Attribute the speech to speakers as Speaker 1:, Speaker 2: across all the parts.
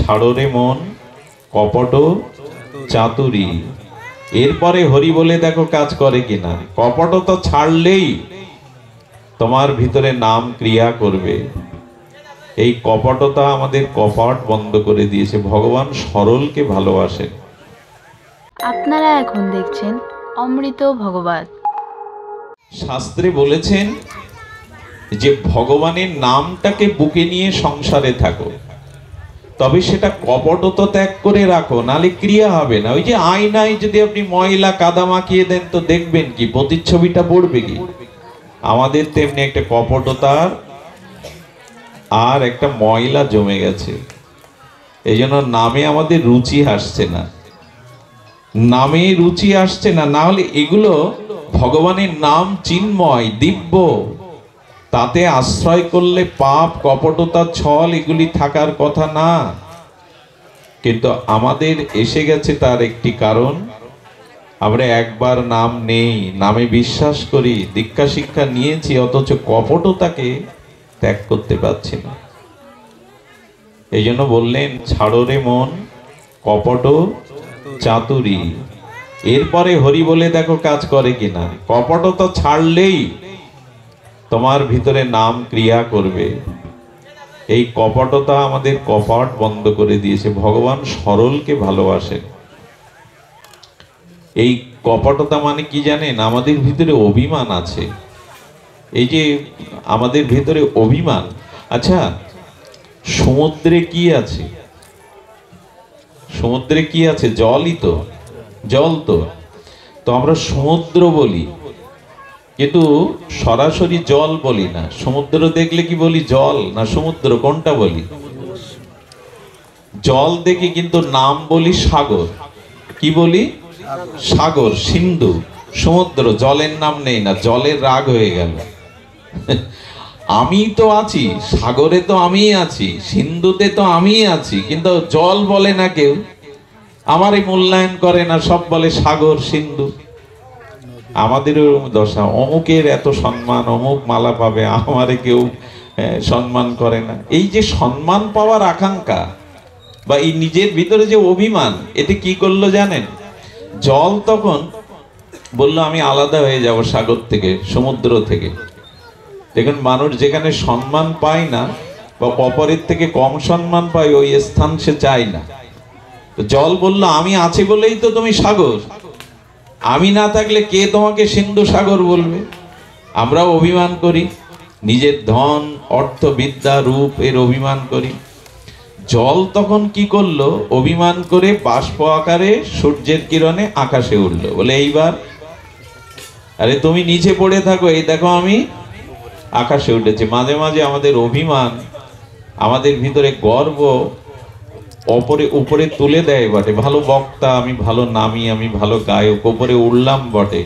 Speaker 1: ছাড়ো রে মন কপট চাতুরী। এরপরে হরি বলে দেখো কাজ করে কিনা। কপটতা ছাড়লেই তোমার ভিতরে নাম ক্রিয়া করবে। এই কপটতা আমাদের কপাট বন্ধ করে দিয়েছে। ভগবান সরলকে ভালোবাসেন।
Speaker 2: আপনারা এখন দেখছেন অমৃত ভগবত।
Speaker 1: শাস্ত্রে বলেছেন যে ভগবানের নামটাকে বুকে নিয়ে সংসারে থাকো, তবে সেটা কপটতা ত্যাগ করে রাখো, নালে ক্রিয়া হবে না। ওই যে আয়নায় যদি আপনি ময়লা কাদা মাখিয়ে দেন তো দেখবেন কি, প্রতিচ্ছবিটা পড়বে কি? আমাদের তেমনি একটা কপটতার আর একটা ময়লা জমে গেছে। এই জন্য নামে আমাদের রুচি আসছে না, নামে রুচি আসছে না। না হলে এগুলো ভগবানের নাম চিন্ময় দিব্য, তাতে আশ্রয় করলে পাপ কপটতা ছল এগুলি থাকার কথা না। কিন্তু আমাদের এসে গেছে তার একটি কারণ, আমরা একবার নাম নেই, নামে বিশ্বাস করি, দীক্ষা শিক্ষা নিয়েছি, অথচ কপটতাকে ত্যাগ করতে পারছি না। এই জন্য বললেন ছাড়ো রে মন কপট চাতুরী। এরপরে হরি বলে দেখো কাজ করে কিনা। কপটতা ছাড়লেই তোমার ভিতরে নাম ক্রিয়া করবে। এই কপটতা আমাদের কপাট বন্ধ করে দিয়েছে। ভগবান সরলকে ভালোবাসেন। এই কপটতা মানে কি জানেন? আমাদের ভিতরে অভিমান আছে। এই যে আমাদের ভিতরে অভিমান। আচ্ছা, সমুদ্রে কি আছে? সমুদ্রে কি আছে? জলই তো, জল তো। তো আমরা সমুদ্র বলি, কিন্তু সরাসরি জল বলি না। সমুদ্র দেখলে কি বলি জল না সমুদ্র, কোনটা বলি? জল দেখি, কিন্তু নাম বলি সাগর। কি বলি? সাগর, সিন্ধু, সমুদ্র। জলের নাম নেই না, জলের রাগ হয়ে গেল। আমি তো আছি সাগরে, তো আমিই আছি, সিন্ধুতে তো আমিই আছি, কিন্তু জল বলে না কেউ, আমারই মূল্যায়ন করে না, সব বলে সাগর সিন্ধু। আমাদেরও দশা। অমুকের এত সম্মান, অমুক মালা পাবে, আমারে কেউ সম্মান করে না। এই যে সম্মান পাওয়ার আকাঙ্ক্ষা বা এই নিজের ভিতরে যে অভিমান, এতে কি করলো জানেন? জল তখন বললো আমি আলাদা হয়ে যাব সাগর থেকে, সমুদ্র থেকে। দেখুন, মানুষ যেখানে সম্মান পায় না বা অপরের থেকে কম সম্মান পায়, ওই স্থান সে চায় না। তো জল বললো আমি আছি বলেই তো তুমি সাগর, আমি না থাকলে কে তোমাকে সিন্ধু সাগর বলবে? আমরাও অভিমান করি, নিজের ধন অর্থ বিদ্যা রূপ এর অভিমান করি। জল তখন কি করলো? অভিমান করে বাষ্প আকারে সূর্যের কিরণে আকাশে উঠলো, বলে এইবার আরে তুমি নিচে পড়ে থাকো, এই দেখো আমি আকাশে উঠেছি। মাঝে মাঝে আমাদের অভিমান, আমাদের ভিতরে গর্ব অপরে উপরে তুলে দেয় বটে। ভালো বক্তা আমি, ভালো নামী আমি, ভালো গায়ক, উপরে উঠলাম বটে,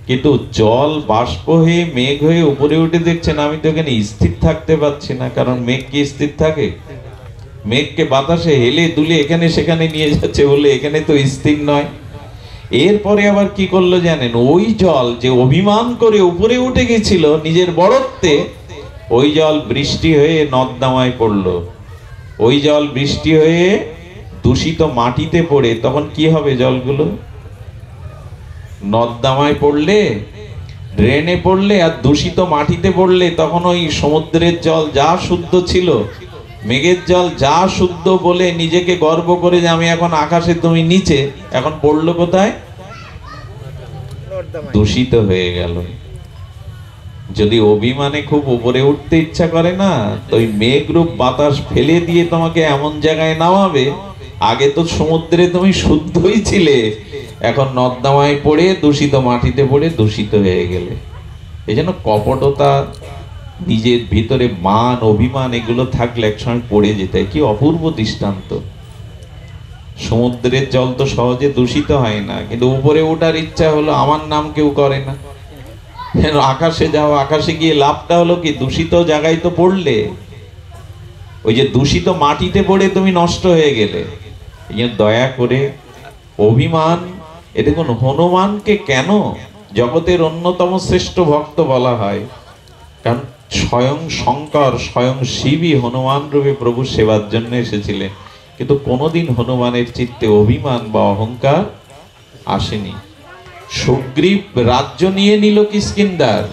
Speaker 1: কিন্তু জল বাষ্প হয়ে মেঘ হয়ে উপরে উঠে দেখছেন আমি তো এখানে স্থির থাকতে পারছি না। কারণ মেঘ কি স্থির থাকে? মেঘকে বাতাসে হেলে দুলে এখানে সেখানে নিয়ে যাচ্ছে, বলে এখানে তো স্থির নয়। এরপরে আবার কি করলো জানেন? ওই জল যে অভিমান করে উপরে উঠে গেছিল নিজের বড়ত্বে, ওই জল বৃষ্টি হয়ে নর্দমায় পড়লো। ওই জল বৃষ্টি হয়ে দূষিত মাটিতে পড়ে তখন কি হবে? জলগুলো নর্দমায় পড়লে, ড্রেনে পড়লে আর দূষিত মাটিতে পড়লে, তখন ওই সমুদ্রের জল যা শুদ্ধ ছিল, মেঘের জল যা শুদ্ধ বলে নিজেকে গর্ব করে যে আমি এখন আকাশে, তুমি নিচে, এখন পড়লো কোথায়? দূষিত হয়ে গেল। যদি অভিমানে খুব উপরে উঠতে ইচ্ছা করে না, তো ওই মেঘরূপ বাতাস ফেলে দিয়ে তোমাকে এমন জায়গায় নামাবে, আগে তো সমুদ্রে তুমি শুদ্ধই ছিলে, এখন নর্দমায় পড়ে দূষিত মাটিতে পড়ে দূষিত হয়ে গেলে। এই জন্য কপটতা, নিজের ভিতরে মান অভিমান এগুলো থাকলে একসময় পড়ে যেতে হয়। কি অপূর্ব দৃষ্টান্ত! সমুদ্রের জল তো সহজে দূষিত হয় না, কিন্তু উপরে ওঠার ইচ্ছা হলো, আমার নাম কেউ করে না, আকাশে যাও, আকাশে গিয়ে লাভটা হলো কি? দূষিত জায়গায় তো পড়লে, ওই যে দূষিত মাটিতে পড়ে তুমি নষ্ট হয়ে গেলে। দয়া করে অভিমান, এ দেখুন হনুমানকে কেন জগতের অন্যতম শ্রেষ্ঠ ভক্ত বলা হয়? কারণ স্বয়ং শঙ্কর, স্বয়ং শিবই হনুমান রূপে প্রভু সেবার জন্য এসেছিলেন। কিন্তু কোনোদিন হনুমানের চিত্তে অভিমান বা অহংকার আসেনি। সুগ্রীব রাজ্য নিয়ে নিল কিষ্কিন্ধার,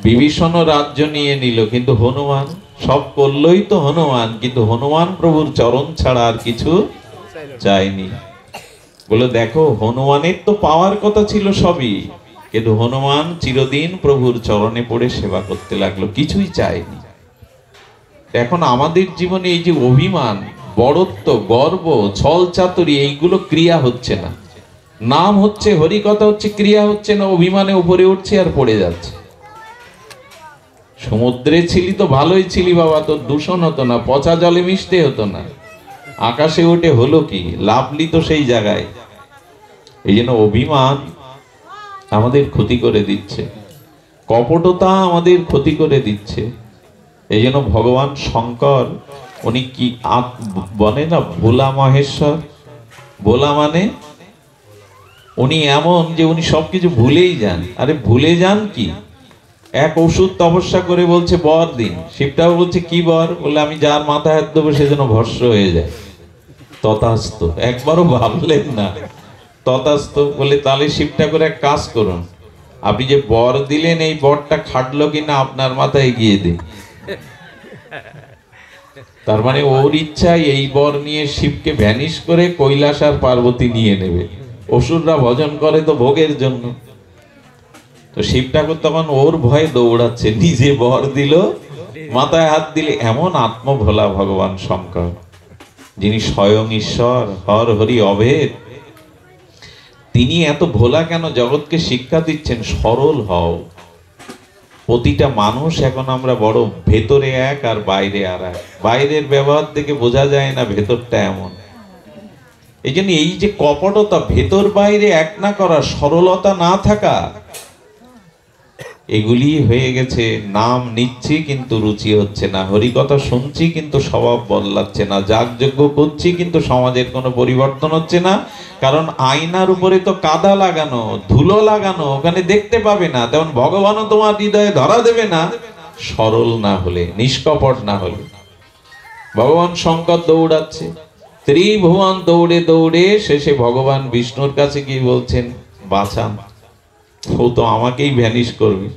Speaker 1: বিভীষণ রাজ্য নিয়ে নিল, কিন্তু হনুমান সব করলই তো হনুমান, কিন্তু হনুমান প্রভুর চরণ ছাড়া আর কিছু চায়নি। বলে দেখো, হনুমানের তো পাওয়ার কথা ছিল সবই, কিন্তু হনুমান চিরদিন প্রভুর চরণে পড়ে সেবা করতে লাগলো, কিছুই চায়নি। এখন আমাদের জীবনে এই যে অভিমান, বড়ত্ব, গর্ব, ছল চাতুরি, এইগুলো ক্রিয়া হচ্ছে না। নাম হচ্ছে, হরিকথা হচ্ছে, ক্রিয়া হচ্ছে না। অভিমানে উপরে উঠছে আর পড়ে যাচ্ছে। সমুদ্রে ছিলি তো ভালোই ছিলি বাবা, তোর দূষণ হতো না, পচা জলে মিশতে হতো না। আকাশে উঠে হলো কি, লাভলি তো সেই জায়গায়। এই জন্য অভিমান আমাদের ক্ষতি করে দিচ্ছে, কপটতা আমাদের ক্ষতি করে দিচ্ছে। এই জন্য ভগবান শঙ্কর উনি কি বলে না, ভোলা মহেশ্বর। ভোলা মানে উনি এমন যে উনি সবকিছু ভুলেই যান। আরে ভুলে যান কি, এক ওষুধ তপস্যা করে বলছে বর দিন, শিবটাও বলছে কি বর, বলে আমি যার মাথায় হাত দেবো সে যেন ভস্ম হয়ে যায়। তথাস্ত, একবারও ভাবলেন না, তথাস্ত বলে। তাহলে শিবটা করে এক কাজ করুন, আপনি যে বর দিলেন এই বরটা খাটলো কিনা আপনার মাথায় গিয়ে দিন। তার মানে ওর ইচ্ছায় এই বর নিয়ে শিবকে ভ্যানিশ করে কৈলাস আর পার্বতী নিয়ে নেবে। অসুররা ভজন করে তো ভোগের জন্য, তো শিব ঠাকুর তখন ওর ভয়ে দৌড়াচ্ছে, নিজে বর দিল, মাথায় হাত দিলে। এমন আত্মভোলা ভগবান শঙ্কর, যিনি স্বয়ং ঈশ্বর, হর হরি অভেদ। তিনি এত ভোলা কেন, জগৎকে শিক্ষা দিচ্ছেন সরল হও। প্রতিটা মানুষ এখন আমরা বড় ভেতরে এক আর বাইরে আর এক। বাইরের ব্যবহার থেকে বোঝা যায় না ভেতরটা এমন। এই জন্য এই যে কপটতা, ভেতর বাইরে এক না করা, সরলতা না থাকা, এগুলি হয়ে গেছে। নাম নিচ্ছি কিন্তু রুচি হচ্ছে না, হরিকথা শুনছি কিন্তু স্বভাব বদলাচ্ছে না, যাগযজ্ঞ করছি কিন্তু সমাজের কোনো পরিবর্তন হচ্ছে না। কারণ আয়নার উপরে তো কাদা লাগানো, ধুলো লাগানো, ওখানে দেখতে পাবে না। তেমন ভগবানও তোমার হৃদয়ে ধরা দেবে না সরল না হলে, নিষ্কপট না হলে। ভগবান শঙ্কর দৌড়াচ্ছে, ত্রিভুবন দৌড়ে দৌড়ে শেষে ভগবান বিষ্ণুর কাছে গিয়ে বলছেন বাঁচান, ও তো আমাকেই ভ্যানিশ করবে।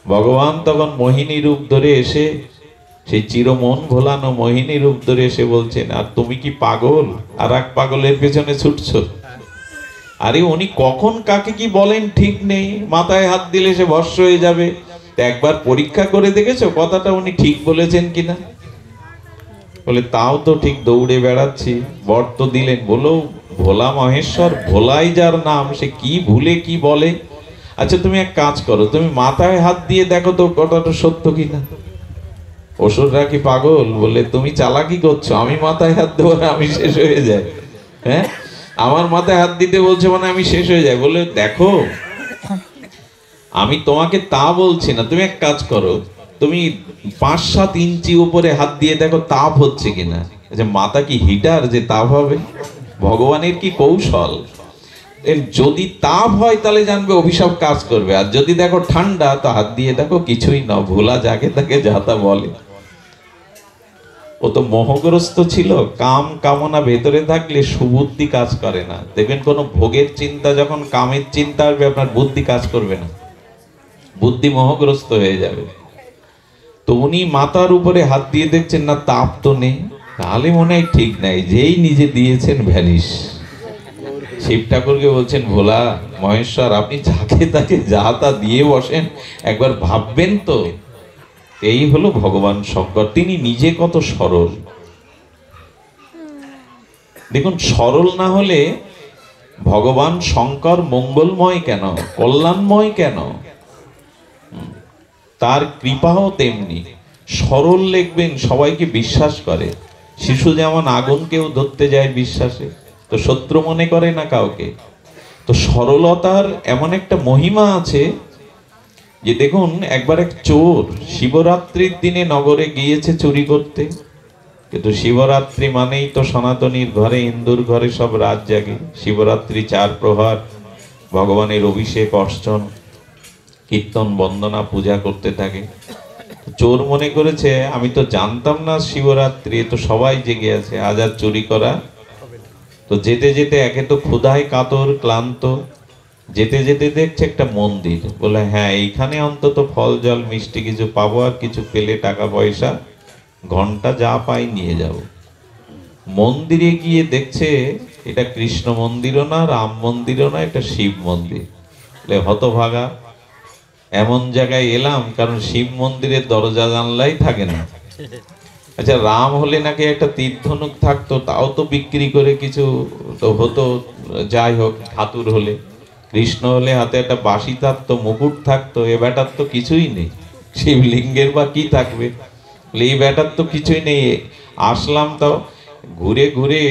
Speaker 1: ভগবান তখন মোহিনী রূপ ধরে এসে, সেই চিরমন ভোলানো মোহিনী রূপ ধরে এসে বলছেন, আর তুমি কি পাগল, আর এক পাগলের পেছনে ছুটছো? আরে উনি কখন কাকে কি বলেন ঠিক নেই, মাথায় হাত দিলে সে ভস্ম হয়ে যাবে। একবার পরীক্ষা করে দেখেছো কথাটা উনি ঠিক বলেছেন কিনা? বলে তাও তো ঠিক, দৌড়ে বেড়াচ্ছি, বর তো দিলেন। বলো ভোলা মহেশ্বর, ভোলাই যার নাম, সে কি ভুলে কি বলে। আচ্ছা তুমি এক কাজ করো, তুমি মাথায় হাত দিয়ে দেখো তো কথাটা সত্য কিনা। অসুররা কি পাগল? বলে তুমি চালাকি করছো, আমি মাথায় হাত দেবো না আমি শেষ হয়ে যাই? হ্যাঁ, আমার মাথায় হাত দিতে বলছে মানে আমি শেষ হয়ে যাই। বলে দেখো আমি তোমাকে তা বলছি না, তুমি এক কাজ করো, তুমি 5-7 ইঞ্চি উপরে হাত দিয়ে দেখো তাপ হচ্ছে কিনা। যে মাথা কি হিটার যে তাপ হবে? ভগবানের কি কৌশল! এর যদি তাপ হয় তাহলে জানবে অভিশাপ কাজ করবে, আর যদি দেখো ঠান্ডা তো হাত দিয়ে দেখো কিছুই না, ভোলা যাকে তাকে যা তা বলে। ও তো মোহগ্রস্ত ছিল, কাম কামনা ভেতরে থাকলে সুবুদ্ধি কাজ করে না। দেখবেন কোন ভোগের চিন্তা, যখন কামের চিন্তা আসবে আপনার বুদ্ধি কাজ করবে না, বুদ্ধি মোহগ্রস্ত হয়ে যাবে। তো উনি মাথার উপরে হাত দিয়ে দেখছেন না তাপ তো নেই, তাহলে মনে হয় ঠিক নাই, যেই নিজে দিয়েছেন ভ্যানিশ। শিব ঠাকুরকে বলছেন ভোলা মহেশ্বর, আপনি যাকে তাকে যা তা দিয়ে বসেন, একবার ভাববেন তো। এই হলো ভগবান শঙ্কর, তিনি নিজে কত সরল। দেখুন সরল না হলে ভগবান শঙ্কর মঙ্গলময় কেন, কল্যাণময় কেন? তার কৃপাও তেমনি সরল। লিখবেন সবাইকে বিশ্বাস করে। শিশু যেমন আগুনকেও ধরতে যায় বিশ্বাসে, তো শত্রু মনে করে না কাউকে। তো সরলতার এমন একটা মহিমা আছে যে দেখুন, একবার এক চোর শিবরাত্রির দিনে নগরে গিয়েছে চুরি করতে। কিন্তু শিবরাত্রি মানেই তো সনাতনীর ঘরে, হিন্দুর ঘরে সব রাত জাগে। শিবরাত্রি 4 প্রহর ভগবানের অভিষেক, অর্চন, কীর্তন, বন্দনা, পূজা করতে থাকে। চোর মনে করেছে আমি তো জানতাম না শিবরাত্রি, তো সবাই জেগে আছে, আজ আর চুরি করা। তো যেতে যেতে একে তো ক্ষুধায় কাতর ক্লান্ত, যেতে যেতে দেখছে একটা মন্দির, বলে হ্যাঁ এইখানে অন্তত ফল জল মিষ্টি কিছু পাবো, আর কিছু পেলে টাকা পয়সা ঘন্টা যা পাই নিয়ে যাব। মন্দিরে গিয়ে দেখছে এটা কৃষ্ণ মন্দিরও না, রাম মন্দিরও না, এটা শিব মন্দির। বলে হতভাগা, এমন জায়গায় এলাম, কারণ শিব মন্দিরের দরজা জানলাই থাকে না। আচ্ছা, রাম হলে নাকি একটা তীর ধনুক থাকতো, তাও তো বিক্রি করে কিছু তো হতো, যাই হোক ধাতুর হলে। কৃষ্ণ হলে হাতে একটা বাঁশি থাকতো, মুকুট থাকতো, এ ব্যাটার তো কিছুই নেই। শিবলিঙ্গের বা কি থাকবে, এই ব্যাটার তো কিছুই নেই। আসলাম তাও ঘুরে ঘুরে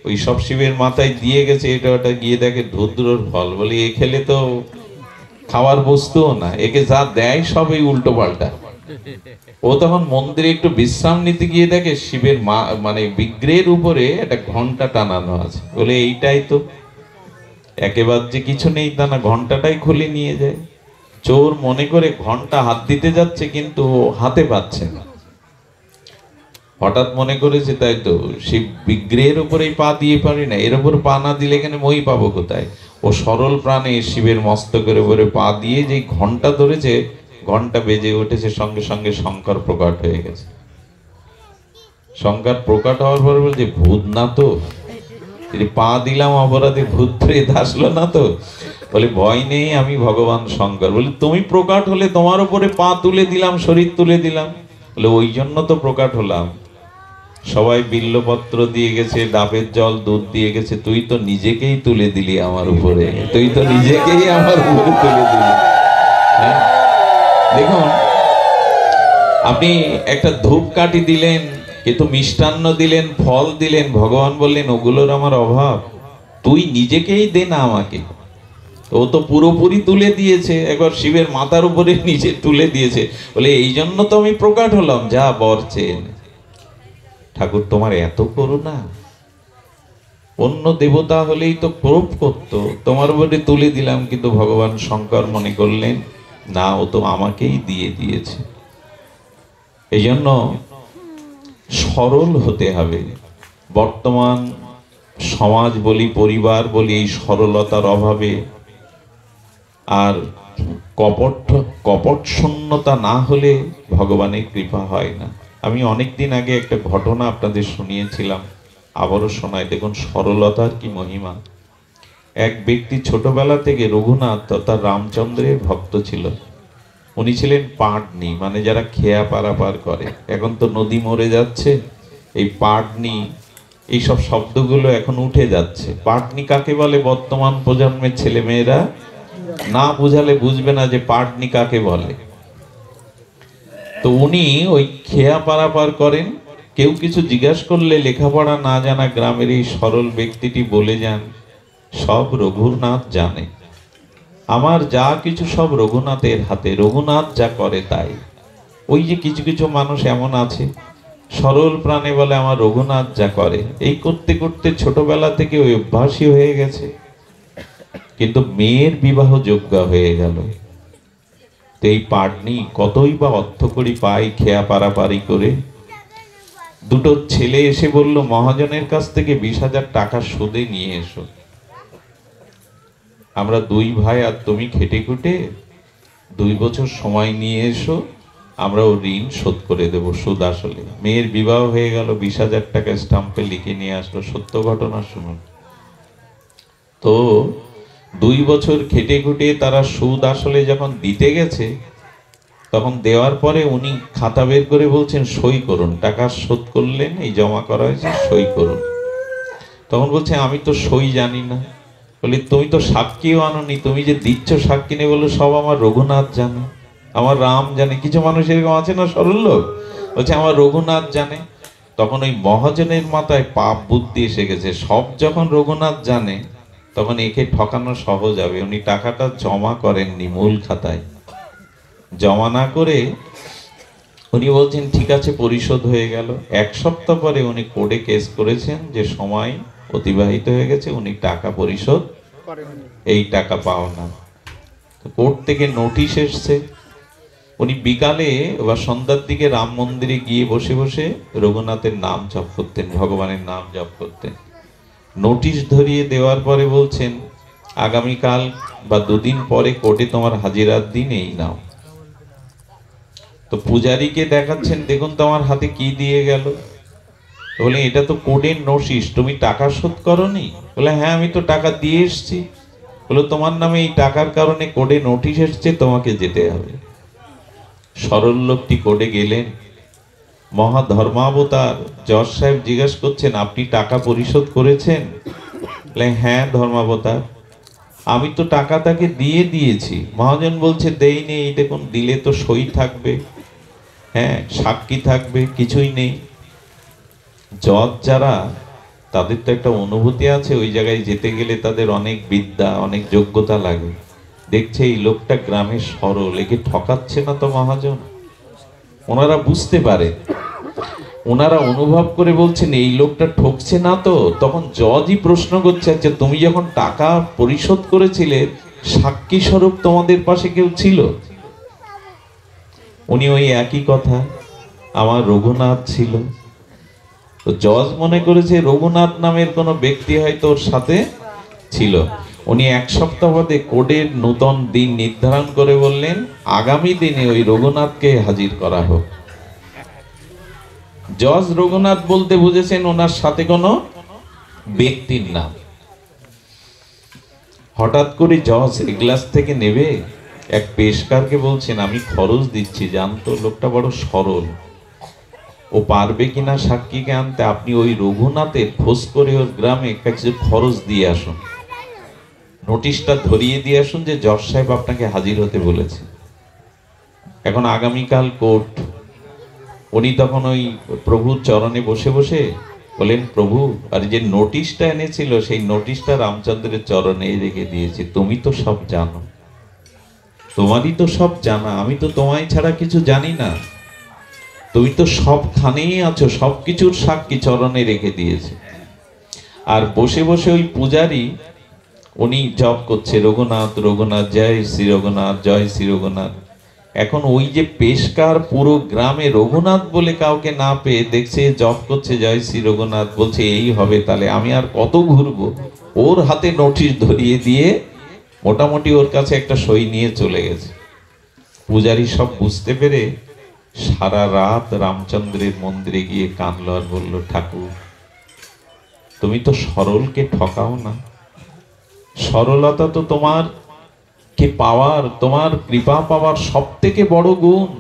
Speaker 1: ওই সব শিবের মাথায় দিয়ে গেছে, এটা ওটা, গিয়ে দেখে ধুদ্রর ফল। বলি এ খেলে তো খাওয়ার বস্তুও না, একে যা দেয় সবই উল্টো পাল্টা। ও তখন মন্দিরে একটু বিশ্রাম নিতে গিয়ে দেখে শিবের মানে বিগ্রহের উপরে একটা ঘন্টা টানানো আছে। বলে এইটাই তো, একেবারে যে কিছু নেই তা না, ঘন্টাটাই খুলে নিয়ে যায়। চোর মনে করে ঘন্টা হাত দিতে যাচ্ছে, কিন্তু হাতে পাচ্ছে না। হঠাৎ মনে করেছে তাই তো, শিব বিগ্রহের উপরেই পা দিয়ে পারি না, এর উপর পা না দিলে এখানে মই পাবো কোথায়। ও সরল প্রাণে শিবের মস্তকের উপরে পা দিয়ে যে ঘন্টা ধরেছে, ঘন্টা বেজে উঠেছে, সঙ্গে সঙ্গে শঙ্কর প্রকট হয়ে গেছে। শঙ্কর প্রকট হওয়ার পর বলছে ভূত না তো, পা দিলাম অপরাধী, ভূত প্রেত আসলো না তো। বলে ভয় নেই, আমি ভগবান শঙ্কর। বলে তুমি প্রকট হলে, তোমার উপরে পা তুলে দিলাম, শরীর তুলে দিলাম। বলে ওই জন্য তো প্রকট হলাম। সবাই বিল্লপত্র দিয়ে গেছে, ডাবের জল দুধ দিয়ে গেছে, তুই তো নিজেকেই তুলে দিলি আমার উপরে, তুই তো নিজেকেই আমার উপরে তুলে দিলি। হ্যাঁ, দেখুন, আপনি একটা ধূপকাঠি দিলেন, কিন্তু মিষ্টান্ন দিলেন, ফল দিলেন, ভগবান বললেন ওগুলোর আমার অভাব, তুই নিজেকেই দে না আমাকে। ও তো পুরোপুরি তুলে দিয়েছে, একবার শিবের মাথার উপরে নিজে তুলে দিয়েছে। বলে এই জন্য তো আমি প্রকট হলাম, যা বর চেয়ে নে। ঠাকুর তোমার এত করুণা, অন্য দেবতা হলেই তো ক্রোধ করতো, তোমার উপরে তুলে দিলাম। কিন্তু ভগবান শঙ্কর মনে করলেন না, ও তো আমাকেই দিয়ে দিয়েছে। এই জন্য সরল হতে হবে। বর্তমান সমাজ বলি, পরিবার বলি, এই সরলতার অভাবে আর কপট শূন্যতা না হলে ভগবানের কৃপা হয় না। আমি অনেকদিন আগে একটা ঘটনা আপনাদের শুনিয়েছিলাম, আবারও শোনাই, দেখুন সরলতার কি মহিমা। এক ব্যক্তি ছোটবেলা থেকে রঘুনাথ তথা রামচন্দ্রের ভক্ত ছিল। উনি ছিলেন পাটনি, মানে যারা খেয়া পারাপার করে। এখন তো নদী মরে যাচ্ছে, এই পাটনি এইসব শব্দগুলো এখন উঠে যাচ্ছে। পাটনি কাকে বলে বর্তমান প্রজন্মের ছেলে মেয়েরা না বুঝালে বুঝবে না যে পাটনি কাকে বলে। তো উনি ওই খেয়া পারাপার করেন, কেউ কিছু জিজ্ঞাসা করলে লেখাপড়া না জানা গ্রামের এই সরল ব্যক্তিটি বলে যান, সব রঘুনাথ জানে, আমার যা কিছু সব রঘুনাথের হাতে, রঘুনাথ যা করে তাই। ওই যে কিছু কিছু মানুষ এমন আছে সরল প্রাণে বলে আমার রঘুনাথ যা করে, এই করতে করতে ছোটবেলা থেকে ওই অভ্যাসী হয়ে গেছে। কিন্তু মেয়ের বিবাহ যোগ্য হয়ে গেল, তো এই পাটনি কতই বা অর্থ করি পাই খেয়া পারাপারি করে। দুটো ছেলে এসে বলল মহাজনের কাছ থেকে 20,000 টাকা সুদে নিয়ে এসো, আমরা দুই ভাই আর তুমি খেটে খুটে 2 বছর সময় নিয়ে এসো, আমরা ও ঋণ শোধ করে দেব সুদ আসলে। মেয়ের বিবাহ হয়ে গেল, 20,000 টাকা স্টাম্পে লিখে নিয়ে আসলো। সত্য ঘটনা শুনুন। তো 2 বছর খেটে খুটে তারা সুদ আসলে যখন দিতে গেছে, তখন দেওয়ার পরে উনি খাতা বের করে বলছেন সই করুন, টাকা শোধ করলেন, এই জমা করা হয়েছে, সই করুন। তখন বলছে আমি তো সই জানি না। বলি তুমি তো সাক্ষীও আনোনি, তুমি যে দিচ্ছ সাক্ষী নেই, বললো সব আমার রঘুনাথ জানে, আমার রাম জানে। কিছু মানুষ এরকম আছে না সরল লোক, বলছে আমার রঘুনাথ জানে। তখন ওই মহাজনের মাথায় পাপ বুদ্ধি এসে গেছে, সব যখন রঘুনাথ জানে তখন একে ঠকানো সহজ হবে। উনি টাকাটা জমা করেননি মূল খাতায়, জমা না করে উনি বলছেন ঠিক আছে পরিশোধ হয়ে গেল। 1 সপ্তাহ পরে উনি কোর্টে কেস করেছেন যে সময় অতিবাহিত হয়ে গেছে, উনি টাকা পরিশোধ, এই টাকা পাও না। কোর্ট থেকে নোটিশ এসছে, উনি বিকালে বা সন্ধ্যার দিকে রাম মন্দিরে গিয়ে বসে বসে রঘুনাথের নাম জপ করতেন, ভগবানের নাম জপ করতেন। নোটিশ ধরিয়ে দেওয়ার পরে বলছেন, আগামীকাল বা দুদিন পরে কোর্টে তোমার হাজিরার দিন, এই নাও। তো পূজারীকে দেখাচ্ছেন, দেখুন তো আমার হাতে কি দিয়ে গেল। বলে, এটা তো কোর্টের নোটিশ, তুমি টাকা শোধ করনি? বলে, হ্যাঁ আমি তো টাকা দিয়ে এসছি। বলে, তোমার নামে এই টাকার কারণে কোর্টে নোটিশ এসছে, তোমাকে যেতে হবে। সরল লোকটি কোর্টে গেলেন। মহা ধর্মাবতার জজ সাহেব জিজ্ঞাসা করছেন, আপনি টাকা পরিশোধ করেছেন? বলে, হ্যাঁ ধর্মাবতার, আমি তো টাকা তাকে দিয়ে দিয়েছি। মহাজন বলছে, দেইনি। এই দেখুন, দিলে তো সই থাকবে, হ্যাঁ সাক্ষী থাকবে, কিছুই নেই। জজ যারা, তাদের তো একটা অনুভূতি আছে, ওই জায়গায় যেতে গেলে তাদের অনেক বিদ্যা, অনেক যোগ্যতা লাগে। দেখছে এই লোকটা গ্রামের সরল, একে ঠকাচ্ছে না তো মহাজন। ওনারা বুঝতে পারে, ওনারা অনুভব করে বলছেন এই লোকটা ঠকছে না তো। তখন জজই প্রশ্ন করছে, আচ্ছা তুমি যখন টাকা পরিশোধ করেছিলে, সাক্ষী স্বরূপ তোমাদের পাশে কেউ ছিল? উনি ওই একই কথা, আমার রঘুনাথ ছিল। তো জজ মনে করেছে রঘুনাথ নামের কোনো ব্যক্তি হয়তো ওর সাথে ছিল। উনি এক সপ্তাহ বাদে কোর্টের নূতন দিন নির্ধারণ করে বললেন, আগামী দিনে ওই রঘুনাথকে হাজির করা হোক। জজ রঘুনাথ বলতে বুঝেছেন ওনার সাথে কোনো ব্যক্তির নাম। হঠাৎ করে জজ গ্লাস থেকে নেবে এক পেশকারকে বলছেন, আমি খরচ দিচ্ছি, জানতো লোকটা বড় সরল, ও পারবে কিনা সাক্ষীকে আনতে, আপনি ওই রঘুনাথের খোঁজ করে ওর গ্রামে কিছু খরচ দিয়ে আসুন, নোটিশটা ধরিয়ে দিয়ে আসুন যে জজ সাহেব আপনাকে হাজির হতে বলেছে। এখন আগামীকাল কোর্ট। উনি তখন ওই প্রভুর চরণে বসে বসে বলেন, প্রভু, আর যে নোটিশটা এনেছিল সেই নোটিশটা রামচন্দ্রের চরণে রেখে দিয়েছি, তুমি তো সব জানো, তোমারই তো সব জানা, আমি তো তোমায় ছাড়া কিছু জানি না, তুমি তো সবখানেই আছো, সবকিছুর সাক্ষী চরণে রেখে দিয়েছে। আর বসে বসে ওই পূজারী উনি জপ করছে, রঘুনাথ রঘুনাথ, জয় শ্রী রঘুনাথ, জয় শ্রী রঘুনাথ। এখন ওই যে পেশকার পুরো গ্রামে রঘুনাথ বলে কাউকে না পেয়ে দেখছে জপ করছে জয় শ্রী রঘুনাথ, বলছে এই হবে তাহলে, আমি আর কত ঘুরবো। ওর হাতে নোটিশ ধরিয়ে দিয়ে মোটামুটি ওর কাছে একটা সই নিয়ে চলে গেছে। পূজারী সব বুঝতে পেরে সারা রাত রামচন্দ্রের মন্দিরে গিয়ে কাঁদল আর বলল, ঠাকুর তুমি তো সরলকে ঠকাও না, সরলতা তো তোমার কে পাওয়ার, তোমার কৃপা পাওয়ার সব থেকে বড় গুণ।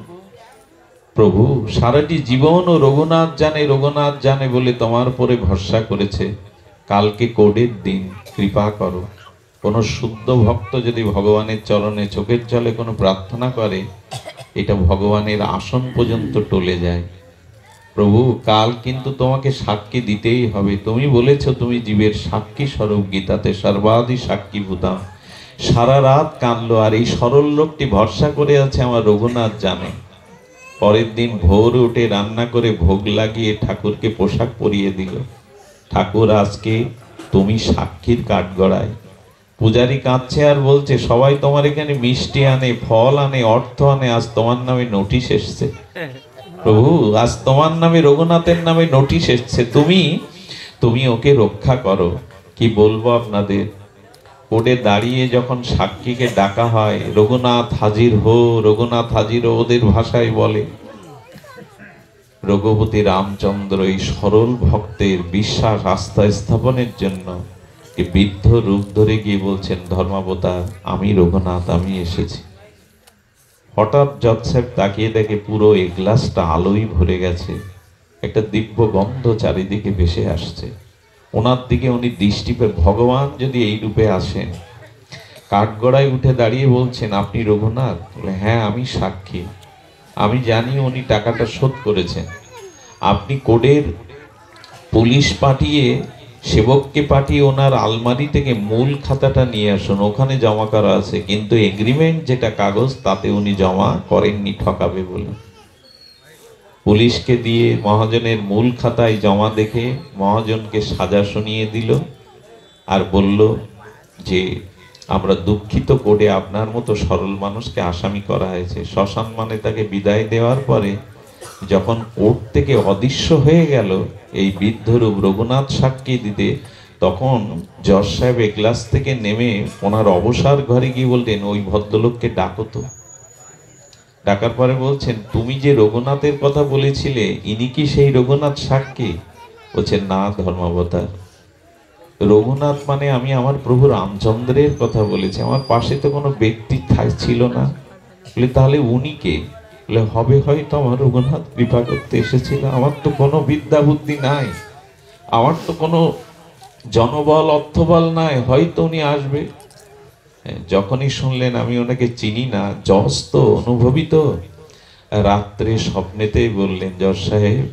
Speaker 1: প্রভু সারাটি জীবন ও রঘুনাথ জানে রঘুনাথ জানে বলে তোমার উপরে ভরসা করেছে, কালকে কোর্টের দিন, কৃপা করো। কোন শুদ্ধ ভক্ত যদি ভগবানের চরণে চোখের জলে কোনো প্রার্থনা করে, এটা ভগবানের আসন পর্যন্ত টলে যায়। প্রভু কাল কিন্তু তোমাকে সাক্ষী দিতেই হবে, তুমি বলেছো তুমি জীবের সাক্ষী স্বরূপ, গীতাতে সর্বাধি সাক্ষী ভূতাম। সারা রাত কাঁদলো, আর এই সরল লোকটি ভরসা করে আছে আমার রঘুনাথ জানে। পরের দিন ভোর উঠে রান্না করে ভোগ লাগিয়ে ঠাকুরকে পোশাক পরিয়ে দিল। ঠাকুর আজকে তুমি সাক্ষীর কাঠগড়ায়। পূজারী কাঁদছে আর বলছে, সবাই তোমার এখানে মিষ্টি আনে, ফল আনে, অর্থ আনে, আজ তোমার নামে নোটিশ এসছে। প্রভু আজ তোমার নামে, রঘুনাথের নামে নোটিশ এসছে, তুমি ওকে রক্ষা করো। কি বলবো আপনাদের, কোর্টে দাঁড়িয়ে যখন সাক্ষীকে ডাকা হয়, রঘুনাথ হাজির হো, রঘুনাথ হাজির হো, ওদের ভাষায় বলে। রঘুপতি রামচন্দ্র এই সরল ভক্তের বিশ্বাস আস্থা স্থাপনের জন্য বৃদ্ধ রূপ ধরে গিয়ে বলছেন, ধর্মাবতার আমি রঘুনাথ, আমি এসেছি। হঠাৎ জজ সাহেব তাকিয়ে দেখে পুরো এই গ্লাসটা আলোই ভরে গেছে, একটা দিব্য গন্ধ চারিদিকে ভেসে আসছে। ওনার দিকে উনি দৃষ্টি পেয়ে, ভগবান যদি এই রূপে আসেন, কাঠগড়ায় উঠে দাঁড়িয়ে বলছেন, আপনি রঘুনাথ? বলে, হ্যাঁ আমি সাক্ষী, আমি জানি উনি টাকাটা শোধ করেছেন। আপনি কোর্টের পুলিশ পাঠিয়ে, সেবককে পাঠিয়ে ওনার আলমারি থেকে মূল খাতাটা নিয়ে আসুন, ওখানে জমা করা আছে, কিন্তু এগ্রিমেন্ট যেটা কাগজ তাতে উনি জমা করেননি ঠকাবে বলে। পুলিশকে দিয়ে মহাজনের মূল খাতায় জমা দেখে মহাজনকে সাজা শুনিয়ে দিল আর বলল যে আমরা দুঃখিত করে আপনার মতো সরল মানুষকে আসামি করা হয়েছে। শ্মশান মানে তাকে বিদায় দেওয়ার পরে যখন কোর্ট থেকে অদৃশ্য হয়ে গেল এই বৃদ্ধরূপ রঘুনাথ সাক্ষী দিতে, তখন জজ সাহেব ক্লাস থেকে নেমে ওনার অবসর ঘরে গিয়ে বললেন, ওই ভদ্রলোককে ডাকো তো। ডাকার পরে বলছেন, তুমি যে রঘুনাথের কথা বলেছিলে, ইনি কি সেই রঘুনাথ সাক্ষী? বলছেন, না ধর্মাবতার, রঘুনাথ মানে আমি আমার প্রভু রামচন্দ্রের কথা বলেছি, আমার পাশে তো কোনো ব্যক্তি ছিল না। বলে, তাহলে উনি কে? বলে, হবে হয়তো আমার রঘুনাথ কৃপা করতে এসেছিল, আমার তো কোনো বিদ্যা বুদ্ধি নাই, আমার তো কোনো জনবল অর্থবল নাই, হয়তো উনি আসবে। যখনই শুনলেন আমি ওনাকে চিনি না, জজ তো অনুভবিত, রাত্রে স্বপ্নেতেই বললেন, জজ সাহেব,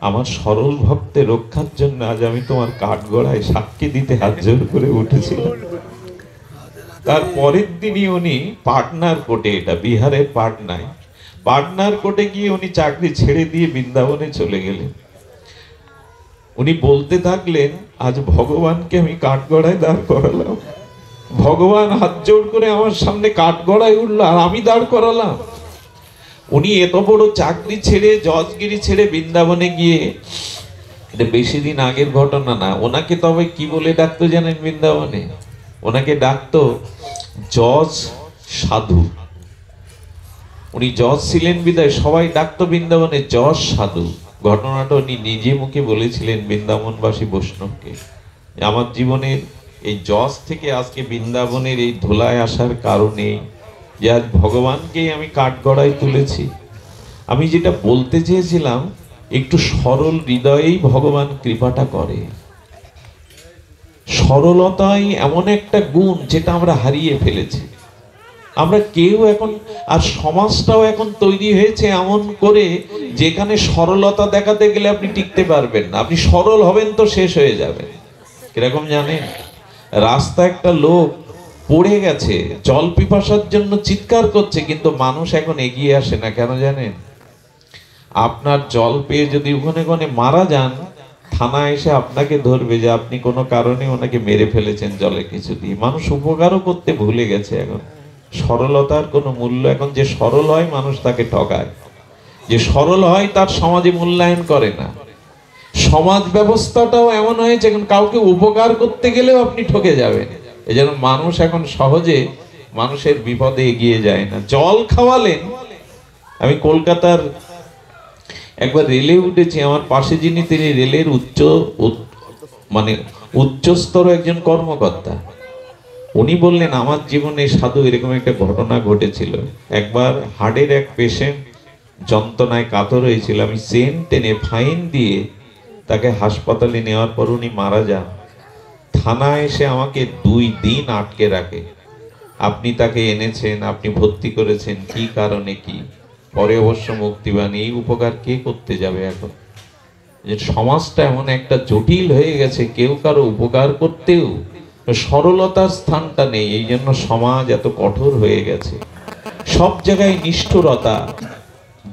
Speaker 1: আমার সরল ভক্তের রক্ষার জন্য আজ আমি তোমার কাঠগড়ায় সাক্ষী দিতে হাত জোর করে উঠেছিলাম। তার পরের দিনই উনি পাটনার কোর্টে, এটা বিহারের পাটনায়, পাটনার কোর্টে গিয়ে উনি চাকরি ছেড়ে দিয়ে বৃন্দাবনে চলে গেলেন। উনি বলতে থাকলেন, আজ ভগবানকে আমি কাঠগড়ায় দাঁড় করালাম, ভগবান হাত জোড় করে আমার সামনে কাঠগড়ায় উঠলো আর আমি দাঁড় করালাম। উনি এত বড় চাকরি ছেড়ে, জজগিরি ছেড়ে বৃন্দাবনে গিয়ে, এটা বেশি দিন আগের ঘটনা না, ওনাকে তবে কি বলে ডাকতো জানেন বৃন্দাবনে? ওনাকে ডাকতো জজ সাধু। উনি জজ ছিলেন বিদায় সবাই ডাকতো বৃন্দাবনে জজ সাধু। ঘটনাটা উনি নিজে মুখে বলেছিলেন বৃন্দাবনবাসী বৈষ্ণবকে, আমার জীবনের এই জজ থেকে আজকে বৃন্দাবনের এই ধুলায় আসার কারণে যে আজ ভগবানকে আমি কাঠগড়ায় তুলেছি। আমি যেটা বলতে চেয়েছিলাম, একটু সরল হৃদয়েই ভগবান কৃপাটা করে। সরলতাই এমন একটা গুণ যেটা আমরা হারিয়ে ফেলেছি। আমরা কেউ এখন, আর সমাজটাও এখন তৈরি হয়েছে এমন করে, যেখানে সরলতা দেখাতে গেলে আপনি টিকতে পারবেন না, আপনি সরল হবেন তো শেষ হয়ে যাবেন। কিরকম জানেন? রাস্তা একটা লোক পড়ে গেছে, জল পিপাসার জন্য চিৎকার করছে, কিন্তু মানুষ এখন এগিয়ে আসে না, কেন জানেন? আপনার জল পেয়ে যদি ওখানে কোনে মারা যান, থানা এসে আপনাকে ধরবে যে আপনি কোনো কারণে ওনাকে মেরে ফেলেছেন জলে কিছু দিয়ে। মানুষ উপকারও করতে ভুলে গেছে এখন। সরলতার কোনো মূল্য, এখন যে সরল হয় মানুষ তাকে ঠকায়, যে সরল হয় তার সমাজে মূল্যায়ন করে না। সমাজ ব্যবস্থাটাও এমন হয়েছে, এখন কাউকে উপকার করতে গেলেও আপনি ঠকে যাবেন। এই জন্য মানুষ এখন সহজে মানুষের বিপদে এগিয়ে যায় না। জল খাওয়ালেন, আমি কলকাতার একবার রেলে উঠেছি, আমার পাশে যিনি, তিনি রেলের উচ্চস্তর একজন কর্মকর্তা। উনি বললেন, আমার জীবনে সাধু এরকম একটা ঘটনা ঘটেছিল। একবার হার্টের এক পেশেন্ট যন্ত্রণায় কাতর হয়েছিল, আমি চেন টেনে ফাইন দিয়ে তাকে হাসপাতালে নেওয়ার পর উনি মারা যান। থানা এসে আমাকে 2 দিন আটকে রাখে, আপনি তাকে এনেছেন, আপনি ভর্তি করেছেন, কি কারণে কি? পরে অবশ্য মুক্তিবাণী। এই উপকার কে করতে যাবে এখন? যে সমাজটা এমন একটা জটিল হয়ে গেছে, কেউ কারো উপকার করতেও সরলতার স্থানটা নেই। এই জন্য সমাজ এত কঠোর হয়ে গেছে, সব জায়গায় নিষ্ঠুরতা,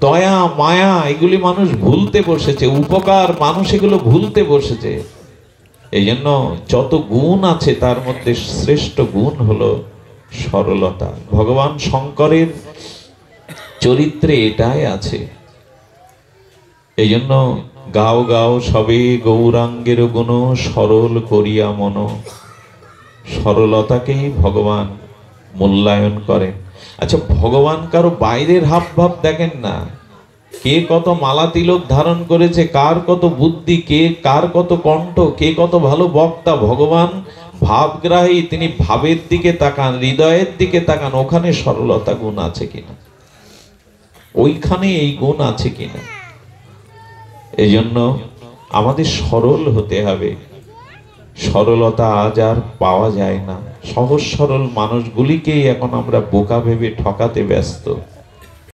Speaker 1: দয়া মায়া এগুলি মানুষ ভুলতে বসেছে, উপকার মানুষ এগুলো ভুলতে বসেছে। এই জন্য যত গুণ আছে তার মধ্যে শ্রেষ্ঠ গুণ হলো সরলতা। ভগবান শঙ্করের চরিত্রে এটাই আছে। এই জন্য গাও গাও সবে গৌরাঙ্গের গুণ, সরল করিয়া মন। সরলতাকেই ভগবান মূল্যায়ন করেন। আচ্ছা, ভগবান কারো বাইরের হাব ভাব দেখেন না, কে কত মালা তিলক ধারণ করেছে, কার কত বুদ্ধি, কে কার কত কণ্ঠ, কে কত ভালো বক্তা। ভগবান ভাবগ্রাহী, তিনি ভাবের দিকে তাকান, হৃদয়ের দিকে তাকান, ওখানে সরলতা গুণ আছে কিনা, ওইখানে এই গুণ আছে কিনা। এই জন্য আমাদের সরল হতে হবে। সরলতা আজ আর পাওয়া যায় না। সহজ সরল মানুষগুলিকেই এখন আমরা বোকা ভেবে ঠকাতে ব্যস্ত।